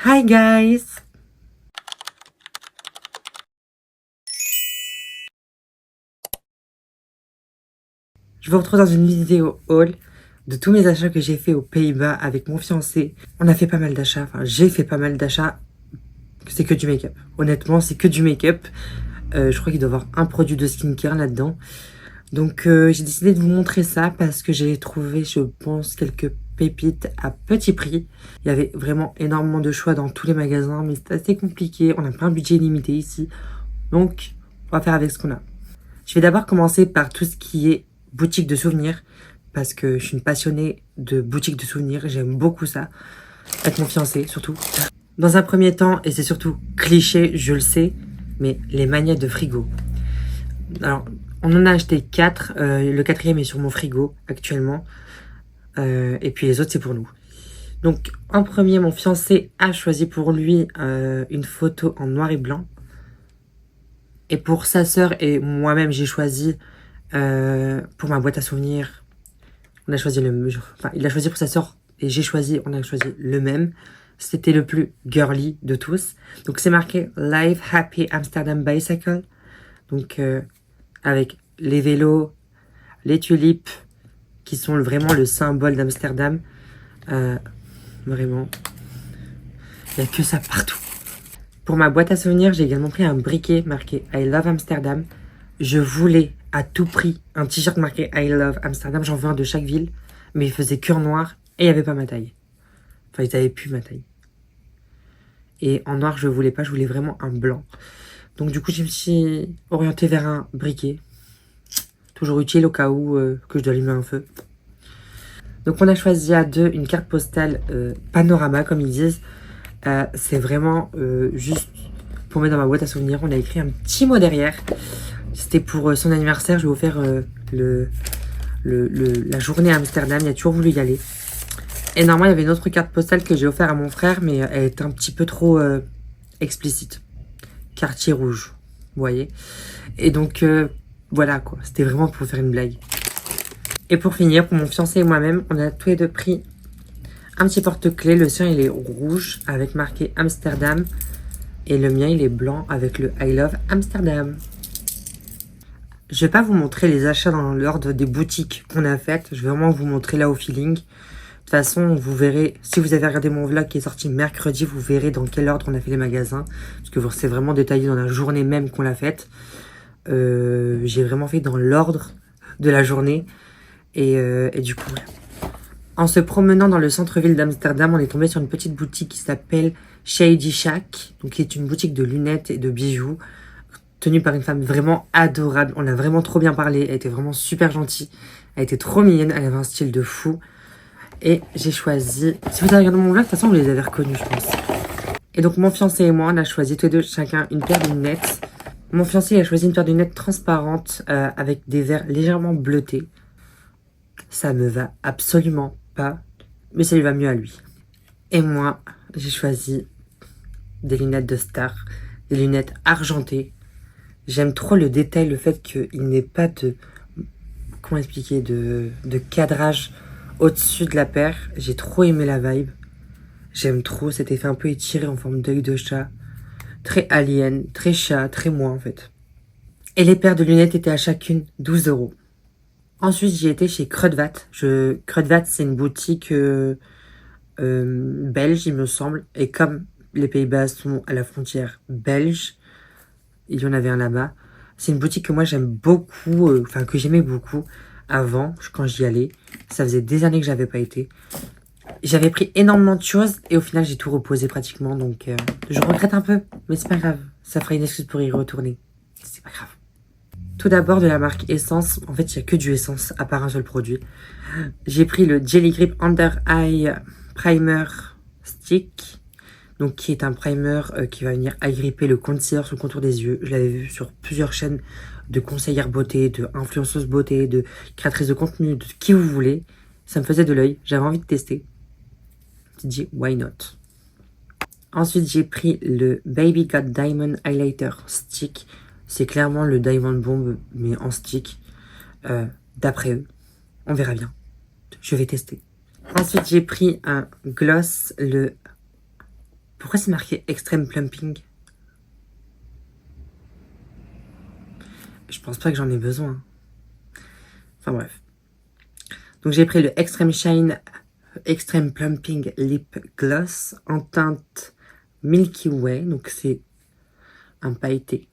Hi guys! Je vous retrouve dans une vidéo haul de tous mes achats que j'ai fait aux Pays-Bas avec mon fiancé. On a fait pas mal d'achats, enfin j'ai fait pas mal d'achats. C'est que du make-up. Honnêtement, c'est que du make-up. Je crois qu'il doit y avoir un produit de skincare là-dedans. Donc j'ai décidé de vous montrer ça parce que j'ai trouvé, je pense, quelques pépites à petit prix. Il y avait vraiment énormément de choix dans tous les magasins, mais c'est assez compliqué. On n'a pas un budget limité ici. Donc, on va faire avec ce qu'on a. Je vais d'abord commencer par tout ce qui est boutique de souvenirs, parce que je suis une passionnée de boutique de souvenirs. J'aime beaucoup ça, avec mon fiancé surtout. Dans un premier temps, et c'est surtout cliché, je le sais, mais les magnettes de frigo. Alors, on en a acheté 4. Le quatrième est sur mon frigo actuellement. Et puis les autres, c'est pour nous. Donc, en premier, mon fiancé a choisi pour lui une photo en noir et blanc. Et pour sa sœur et moi-même, j'ai choisi pour ma boîte à souvenirs. On a choisi enfin, il a choisi pour sa sœur et on a choisi le même. C'était le plus girly de tous. Donc, c'est marqué Live Happy Amsterdam Bicycle. Donc, avec les vélos, les tulipes, qui sont vraiment le symbole d'Amsterdam. Vraiment, il n'y a que ça partout. Pour ma boîte à souvenirs, j'ai également pris un briquet marqué I Love Amsterdam. Je voulais à tout prix un t-shirt marqué I Love Amsterdam. J'en veux un de chaque ville, mais il faisait cœur noir et il n'y avait pas ma taille. Enfin, ils n'avaient plus ma taille. Et en noir, je voulais pas, je voulais vraiment un blanc. Donc du coup, je me suis orientée vers un briquet. Toujours utile au cas où que je dois allumer un feu. Donc on a choisi à deux une carte postale panorama, comme ils disent. C'est vraiment juste pour mettre dans ma boîte à souvenirs. On a écrit un petit mot derrière. C'était pour son anniversaire. Je vais vous faire la journée à Amsterdam. Il a toujours voulu y aller. Et normalement, il y avait une autre carte postale que j'ai offert à mon frère, mais elle est un petit peu trop explicite. Quartier rouge, vous voyez. Et donc, voilà quoi. C'était vraiment pour faire une blague. Et pour finir, pour mon fiancé et moi-même, on a tous les deux pris un petit porte-clés. Le sien, il est rouge avec marqué Amsterdam. Et le mien, il est blanc avec le I Love Amsterdam. Je vais pas vous montrer les achats dans l'ordre des boutiques qu'on a faites. Je vais vraiment vous montrer là au feeling. De toute façon, vous verrez, si vous avez regardé mon vlog qui est sorti mercredi, vous verrez dans quel ordre on a fait les magasins. Parce que c'est vraiment détaillé dans la journée même qu'on l'a faite. J'ai vraiment fait dans l'ordre de la journée. Et du coup, voilà. En se promenant dans le centre-ville d'Amsterdam, on est tombé sur une petite boutique qui s'appelle Shady Shack, donc qui est une boutique de lunettes et de bijoux, tenue par une femme vraiment adorable. On a vraiment trop bien parlé, elle était vraiment super gentille, elle était trop mignonne, elle avait un style de fou. Et j'ai choisi, si vous avez regardé mon vlog, de toute façon vous les avez reconnus je pense. Et donc mon fiancé et moi, on a choisi tous les deux chacun une paire de lunettes. Mon fiancé a choisi une paire de lunettes transparentes avec des verres légèrement bleutés. Ça me va absolument pas, mais ça lui va mieux à lui. Et moi, j'ai choisi des lunettes de star, des lunettes argentées. J'aime trop le détail, le fait qu'il n'ait pas de, comment expliquer, de cadrage au-dessus de la paire. J'ai trop aimé la vibe. J'aime trop cet effet un peu étiré en forme d'œil de chat. Très alien, très chat, très moi en fait. Et les paires de lunettes étaient à chacune 12 €. Ensuite, j'ai été chez Kruidvat. Kruidvat, c'est une boutique belge, il me semble. Et comme les Pays-Bas sont à la frontière belge, il y en avait un là-bas. C'est une boutique que moi j'aime beaucoup, enfin que j'aimais beaucoup avant, quand j'y allais. Ça faisait des années que j'avais pas été. J'avais pris énormément de choses et au final j'ai tout reposé pratiquement. Donc je regrette un peu, mais c'est pas grave. Ça fera une excuse pour y retourner. C'est pas grave. Tout d'abord de la marque Essence. En fait, il n'y a que du Essence, à part un seul produit. J'ai pris le Jelly Grip Under Eye Primer Stick. Donc, qui est un primer qui va venir agripper le concealer sur le contour des yeux. Je l'avais vu sur plusieurs chaînes de conseillères beauté, de influenceuses beauté, de créatrices de contenu, de qui vous voulez. Ça me faisait de l'œil. J'avais envie de tester. J'ai dit, why not? Ensuite, j'ai pris le Baby Got Diamond Highlighter Stick. C'est clairement le Diamond Bomb, mais en stick. D'après eux. On verra bien. Je vais tester. Ensuite, j'ai pris un gloss, le Pourquoi c'est marqué Extreme Plumping? Je pense pas que j'en ai besoin. Enfin bref. Donc j'ai pris le Extreme Shine Extreme Plumping Lip Gloss en teinte Milky Way. Donc c'est un pailleté.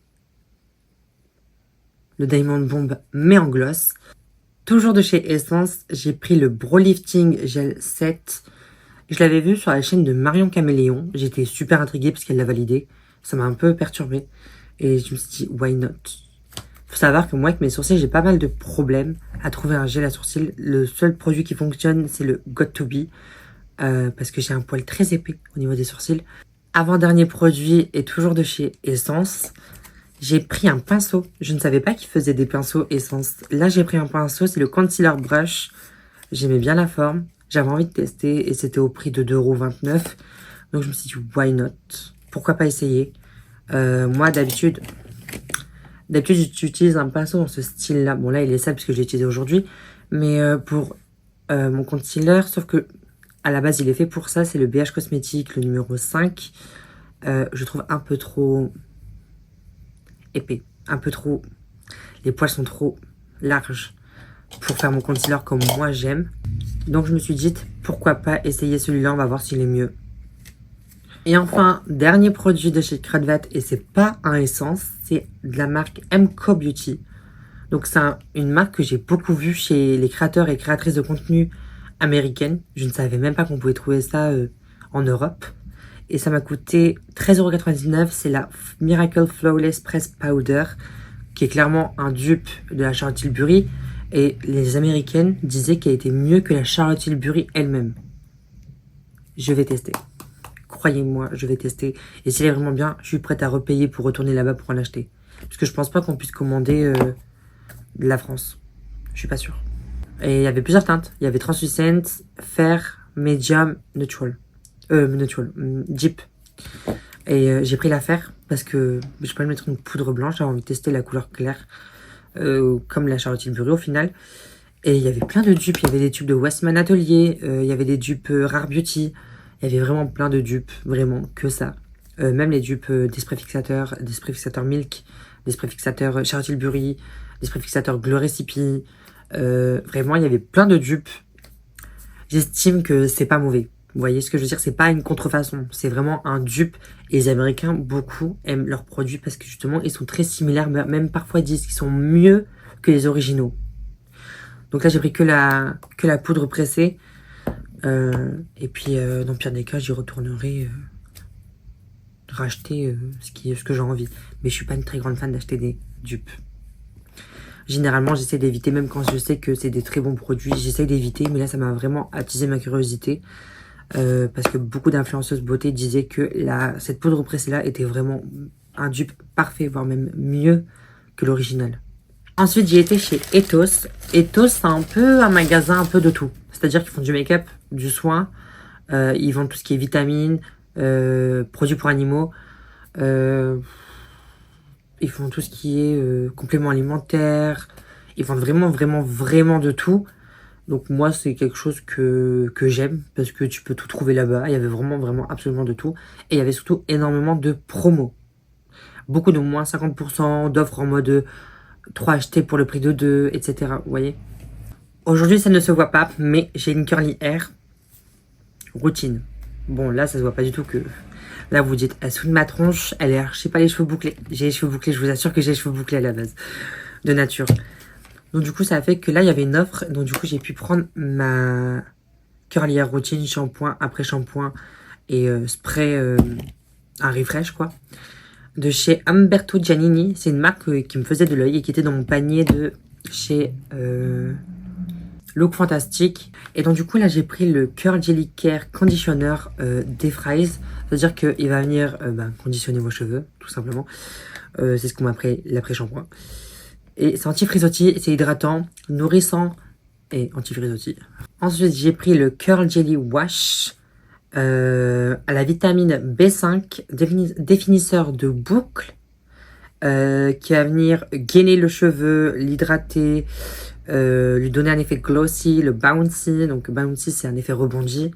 Le Diamond Bomb mais en gloss. Toujours de chez Essence, j'ai pris le Brow Lifting Gel 7. Je l'avais vu sur la chaîne de Marion Caméléon. J'étais super intriguée parce qu'elle l'a validé. Ça m'a un peu perturbée. Et je me suis dit, why not? Faut savoir que moi, avec mes sourcils, j'ai pas mal de problèmes à trouver un gel à sourcils. Le seul produit qui fonctionne, c'est le Got2b. Parce que j'ai un poil très épais au niveau des sourcils. Avant-dernier produit est toujours de chez Essence. J'ai pris un pinceau. Je ne savais pas qu'ils faisaient des pinceaux Essence. Là, j'ai pris un pinceau. C'est le Concealer Brush. J'aimais bien la forme. J'avais envie de tester. Et c'était au prix de 2,29 €. Donc, je me suis dit, why not? Pourquoi pas essayer? Moi, d'habitude, j'utilise un pinceau dans ce style-là. Bon, là, il est sale parce que je l'ai utilisé aujourd'hui. Mais pour mon concealer, sauf que à la base, il est fait pour ça. C'est le BH Cosmétique, le numéro 5. Je trouve un peu trop épais. Un peu trop... Les poils sont trop larges pour faire mon concealer comme moi j'aime. Donc, je me suis dit, pourquoi pas essayer celui-là. On va voir s'il est mieux. Et enfin, dernier produit de chez Kruidvat, et c'est pas un Essence, c'est de la marque MCO Beauty. Donc c'est une marque que j'ai beaucoup vue chez les créateurs et créatrices de contenu américaines. Je ne savais même pas qu'on pouvait trouver ça en Europe. Et ça m'a coûté 13,99 €. C'est la Miracle Flawless Press Powder, qui est clairement un dupe de la Charlotte Tilbury. Et les Américaines disaient qu'elle était mieux que la Charlotte Tilbury elle-même. Je vais tester. Croyez-moi, je vais tester. Et si elle est vraiment bien, je suis prête à repayer pour retourner là-bas pour en acheter. Parce que je pense pas qu'on puisse commander de la France. Je suis pas sûre. Et il y avait plusieurs teintes. Il y avait Translucent, Fair, Medium, Neutral. Deep. Et j'ai pris la Fair parce que je peux mettre une poudre blanche. J'avais envie de tester la couleur claire. Comme la Charlotte Tilbury au final. Et il y avait plein de dupes. Il y avait des tubes de Westman Atelier. Il y avait des dupes Rare Beauty. Il y avait vraiment plein de dupes, vraiment, que ça. Même les dupes d'esprit fixateur Milk, d'esprit fixateur Charlotte Tilbury, d'esprit fixateur Glow Recipe. Vraiment, il y avait plein de dupes. J'estime que c'est pas mauvais. Vous voyez ce que je veux dire? C'est pas une contrefaçon. C'est vraiment un dupe. Et les Américains, beaucoup, aiment leurs produits parce que justement, ils sont très similaires. Même parfois, ils disent qu'ils sont mieux que les originaux. Donc là, j'ai pris que la poudre pressée. Et puis, dans le pire des cas, j'y retournerai racheter ce que j'ai envie. Mais je suis pas une très grande fan d'acheter des dupes. Généralement, j'essaie d'éviter, même quand je sais que c'est des très bons produits, j'essaie d'éviter. Mais là, ça m'a vraiment attisé ma curiosité. Parce que beaucoup d'influenceuses beauté disaient que cette poudre pressée-là était vraiment un dupe parfait, voire même mieux que l'original. Ensuite, j'ai été chez Ethos. Ethos, c'est un peu un magasin un peu de tout. C'est-à-dire qu'ils font du make-up, du soin. Ils vendent tout ce qui est vitamines, produits pour animaux. Ils font tout ce qui est compléments alimentaires. Ils vendent vraiment de tout. Donc moi, c'est quelque chose que j'aime parce que tu peux tout trouver là-bas. Il y avait vraiment absolument de tout. Et il y avait surtout énormément de promos. Beaucoup de moins 50%, d'offres en mode 3 achetés pour le prix de 2, etc. Vous voyez? Aujourd'hui, ça ne se voit pas, mais j'ai une curly hair routine. Bon, là, ça se voit pas du tout que... Là, vous dites, sous de ma tronche, elle est... Je sais pas, les cheveux bouclés. J'ai les cheveux bouclés, je vous assure que j'ai les cheveux bouclés à la base. De nature. Donc, du coup, ça a fait que là, il y avait une offre. Donc, du coup, j'ai pu prendre ma curly hair routine, shampoing, après shampoing et spray, un refresh, quoi. De chez Umberto Giannini. C'est une marque qui me faisait de l'œil et qui était dans mon panier de chez... Look Fantastique. Et donc du coup là j'ai pris le Curl Jelly Care Conditioner Defrise. C'est-à-dire qu'il va venir conditionner vos cheveux, tout simplement. C'est ce qu'on m'appelle l'après-shampoing. Et c'est anti-frisottis, c'est hydratant, nourrissant et anti-frisottis. Ensuite j'ai pris le Curl Jelly Wash à la vitamine B5, définisseur de boucle. Qui va venir gainer le cheveu, l'hydrater, lui donner un effet glossy, le bouncy. Donc bouncy, c'est un effet rebondi.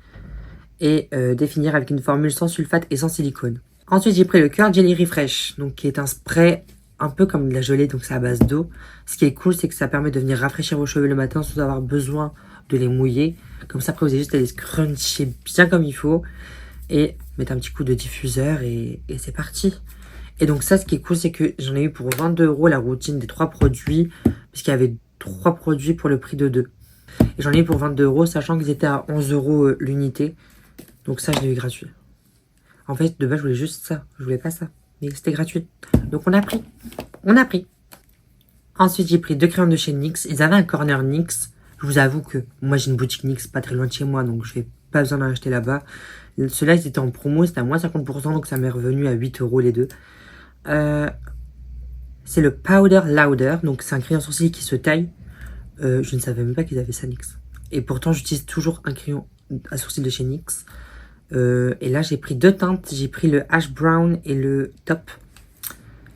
et définir avec une formule sans sulfate et sans silicone. Ensuite, j'ai pris le Curl Jelly Refresh, donc qui est un spray un peu comme de la gelée, donc c'est à base d'eau. Ce qui est cool, c'est que ça permet de venir rafraîchir vos cheveux le matin sans avoir besoin de les mouiller. Comme ça, après, vous avez juste à les scruncher bien comme il faut et mettre un petit coup de diffuseur et c'est parti. Et donc ça, ce qui est cool, c'est que j'en ai eu pour 22 € la routine des 3 produits, parce qu'il y avait 3 produits pour le prix de 2. Et j'en ai eu pour 22 €, sachant qu'ils étaient à 11 € l'unité. Donc ça, je l'ai eu gratuit. En fait, de base, je voulais juste ça. Je voulais pas ça. Mais c'était gratuit. Donc on a pris. On a pris. Ensuite, j'ai pris 2 crayons de chez NYX. Ils avaient un corner NYX. Je vous avoue que moi, j'ai une boutique NYX pas très loin de chez moi, donc je n'ai pas besoin d'en acheter là-bas. Ceux-là, ils étaient en promo, c'était à moins 50%, donc ça m'est revenu à 8 € les deux. C'est le Powder Louder, donc c'est un crayon sourcil qui se taille. Je ne savais même pas qu'ils avaient ça NYX. Et pourtant, j'utilise toujours un crayon à sourcil de chez NYX. Et là, j'ai pris 2 teintes. J'ai pris le Ash Brown et le Top.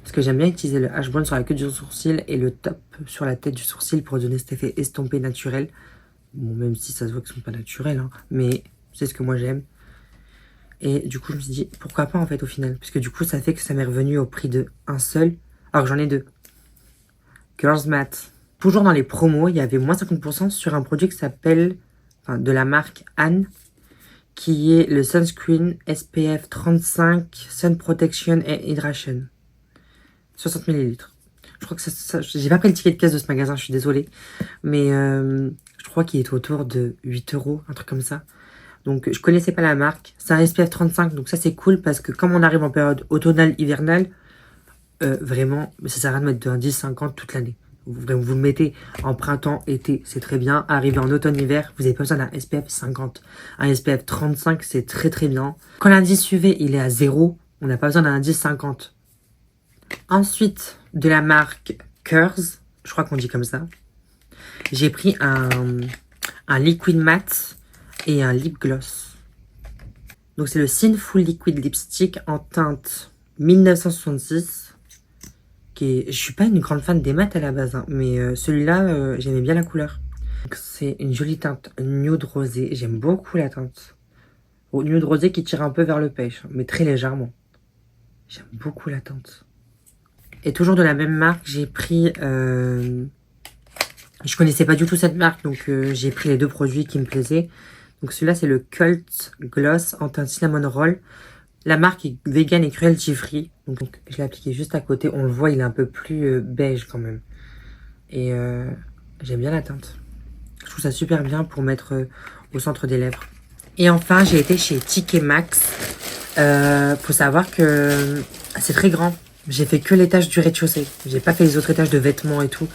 Parce que j'aime bien utiliser le Ash Brown sur la queue du sourcil et le Top sur la tête du sourcil pour donner cet effet estompé naturel. Bon, même si ça se voit qu'ils sont pas naturels, hein, mais c'est ce que moi j'aime. Et du coup, je me suis dit, pourquoi pas en fait au final? Parce que du coup, ça fait que ça m'est revenu au prix de un seul. Alors que j'en ai 2. Girls Matte. Toujours dans les promos, il y avait moins 50% sur un produit qui s'appelle, enfin, de la marque Anne, qui est le Sunscreen SPF 35 Sun Protection et Hydration. 60 ml. Je crois que ça j'ai pas pris le ticket de caisse de ce magasin, je suis désolée. Mais je crois qu'il est autour de 8 €, un truc comme ça. Donc je connaissais pas la marque. C'est un SPF 35, donc ça c'est cool parce que comme on arrive en période automnale, hivernale, vraiment, ça sert à rien de mettre de un 10-50 toute l'année. Vous le mettez en printemps, été, c'est très bien. Arrivé en automne, hiver, vous n'avez pas besoin d'un SPF 50. Un SPF 35, c'est très très bien. Quand l'indice UV il est à 0, on n'a pas besoin d'un indice 50. Ensuite, de la marque Kers, je crois qu'on dit comme ça, j'ai pris un liquid matte et un lip gloss. Donc c'est le Sinful Liquid Lipstick en teinte 1966. Je suis pas une grande fan des mattes à la base, hein, mais celui-là, j'aimais bien la couleur. C'est une jolie teinte nude rosé. J'aime beaucoup la teinte. Nude rosé qui tire un peu vers le pêche, mais très légèrement. J'aime beaucoup la teinte. Et toujours de la même marque, j'ai pris... je connaissais pas du tout cette marque, donc j'ai pris les 2 produits qui me plaisaient. Donc celui-là, c'est le Cult Gloss en teinte Cinnamon Roll. La marque est vegan et cruelty free. Donc je l'ai appliqué juste à côté. On le voit, il est un peu plus beige quand même. Et j'aime bien la teinte. Je trouve ça super bien pour mettre au centre des lèvres. Et enfin, j'ai été chez TK Maxx. Faut savoir que c'est très grand. J'ai fait que l'étage du rez-de-chaussée. J'ai pas fait les autres étages de vêtements et tout.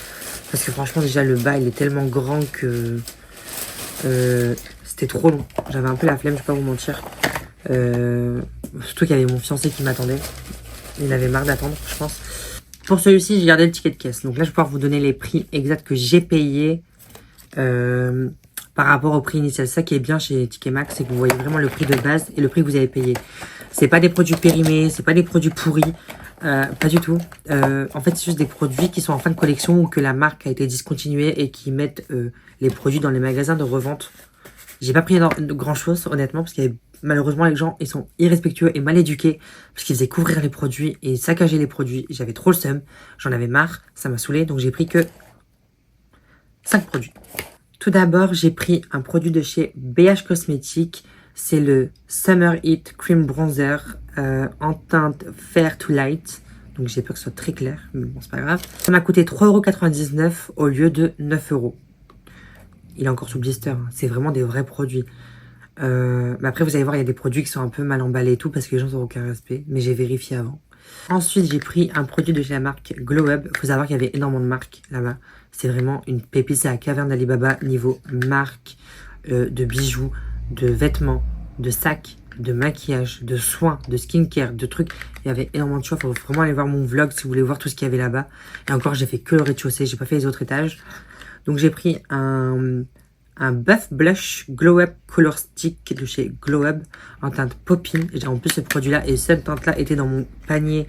Parce que franchement, déjà, le bas, il est tellement grand que c'était trop long. J'avais un peu la flemme, je vais pas vous mentir. Surtout qu'il y avait mon fiancé qui m'attendait. Il avait marre d'attendre, je pense. Pour celui-ci, j'ai gardé le ticket de caisse. Donc là, je vais pouvoir vous donner les prix exacts que j'ai payés par rapport au prix initial. Ça qui est bien chez TK Maxx, c'est que vous voyez vraiment le prix de base et le prix que vous avez payé. C'est pas des produits périmés, c'est pas des produits pourris. Pas du tout. En fait, c'est juste des produits qui sont en fin de collection ou que la marque a été discontinuée et qui mettent les produits dans les magasins de revente. J'ai pas pris grand chose, honnêtement, parce qu'il y avait malheureusement les gens, ils sont irrespectueux et mal éduqués parce qu'ils faisaient couvrir les produits et saccager les produits. J'avais trop le seum, j'en avais marre, ça m'a saoulé, donc j'ai pris que 5 produits. Tout d'abord, j'ai pris un produit de chez BH Cosmetics. C'est le Summer Heat Cream Bronzer en teinte Fair to Light. Donc j'ai peur que ce soit très clair, mais bon, c'est pas grave. Ça m'a coûté 3,99 € au lieu de 9 €. Il est encore sous blister, hein. C'est vraiment des vrais produits. Mais après, vous allez voir, il y a des produits qui sont un peu mal emballés et tout parce que les gens n'ont aucun respect. Mais j'ai vérifié avant. Ensuite, j'ai pris un produit de chez la marque Glow Up. Il faut savoir qu'il y avait énormément de marques là-bas. C'est vraiment une pépite. C'est la caverne d'Alibaba niveau marque, de bijoux, de vêtements, de sacs, de maquillage, de soins, de skincare, de trucs. Il y avait énormément de choix. Il faut vraiment aller voir mon vlog si vous voulez voir tout ce qu'il y avait là-bas. Et encore, j'ai fait que le rez-de-chaussée. J'ai pas fait les autres étages. Donc j'ai pris un Buff Blush Glow Up Color Stick de chez Glow Up en teinte Poppin. J'ai en plus ce produit-là et cette teinte-là était dans mon panier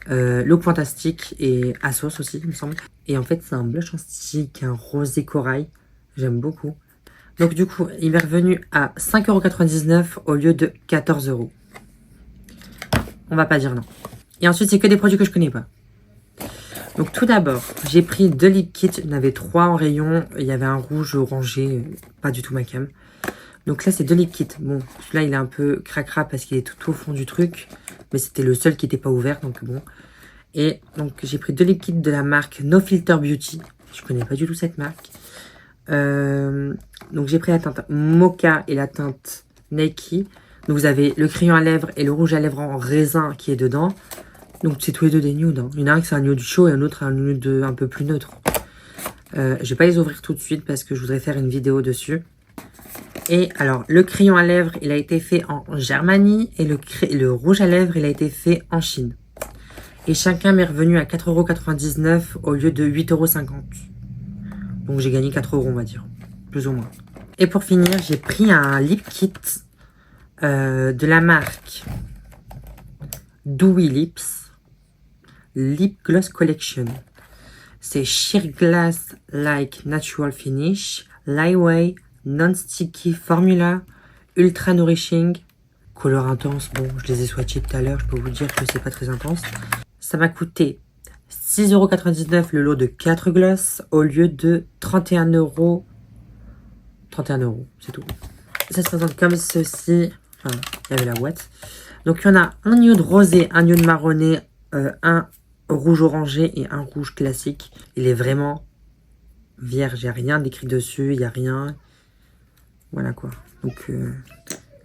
Look Fantastique et Asos aussi, il me semble. Et en fait, c'est un blush en stick, un rosé corail. J'aime beaucoup. Donc du coup, il m'est revenu à 5,99 € au lieu de 14 €. On va pas dire non. Et ensuite, c'est que des produits que je connais pas. Donc tout d'abord, j'ai pris 2 lip kits. Il y en avait 3 en rayon. Il y avait un rouge orangé, pas du tout ma cam. Donc là, c'est 2 lip kits. Bon, celui-là, il est un peu cracra parce qu'il est tout au fond du truc. Mais c'était le seul qui n'était pas ouvert, donc bon. Et donc, j'ai pris 2 lip kits de la marque No Filter Beauty. Je connais pas du tout cette marque. Donc, j'ai pris la teinte Mocha et la teinte Nike. Donc, vous avez le crayon à lèvres et le rouge à lèvres en raisin qui est dedans. Donc, c'est tous les deux des nudes. Hein. Il y en a un qui c'est un nude chaud et un autre un nude un peu plus neutre. Je vais pas les ouvrir tout de suite parce que je voudrais faire une vidéo dessus. Et alors, le crayon à lèvres, il a été fait en Germanie. Et le rouge à lèvres, il a été fait en Chine. Et chacun m'est revenu à 4,99 € au lieu de 8,50 €. Donc j'ai gagné 4 € on va dire. Plus ou moins. Et pour finir, j'ai pris un lip kit de la marque Dewy Lips Lip Gloss Collection. C'est Sheer Glass Like Natural Finish, Lightweight, Non-Sticky Formula, Ultra Nourishing, Color intense. Bon, je les ai swatchés tout à l'heure, je peux vous dire que c'est pas très intense. Ça m'a coûté 6,99 € le lot de 4 glosses au lieu de 31 €. 31 €, c'est tout. Ça se présente comme ceci. Enfin, il y avait la boîte. Donc, il y en a un nude rosé, un nude marronné, un rouge orangé et un rouge classique. Il est vraiment vierge. Il n'y a rien d'écrit dessus, il n'y a rien. Voilà quoi. Donc,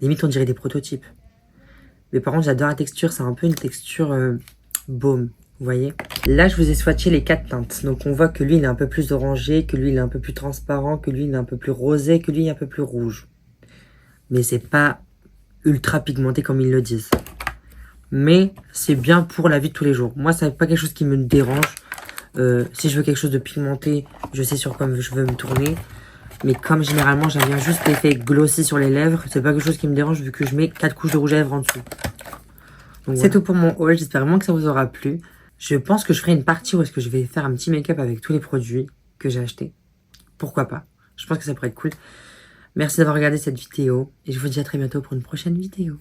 limite, on dirait des prototypes. Mais par contre, j'adore la texture. C'est un peu une texture baume. Vous voyez? Là, je vous ai swatché les 4 teintes. Donc, on voit que lui, il est un peu plus orangé, que lui, il est un peu plus transparent, que lui, il est un peu plus rosé, que lui, il est un peu plus rouge. Mais c'est pas ultra pigmenté comme ils le disent. Mais c'est bien pour la vie de tous les jours. Moi, c'est pas quelque chose qui me dérange. Si je veux quelque chose de pigmenté, je sais sur quoi je veux me tourner. Mais comme généralement, j'aime bien juste l'effet glossy sur les lèvres, c'est pas quelque chose qui me dérange vu que je mets 4 couches de rouge à lèvres en dessous. C'est tout pour mon haul. J'espère vraiment que ça vous aura plu. Je pense que je ferai une partie où est-ce que je vais faire un petit make-up avec tous les produits que j'ai achetés. Pourquoi pas? Je pense que ça pourrait être cool. Merci d'avoir regardé cette vidéo et je vous dis à très bientôt pour une prochaine vidéo.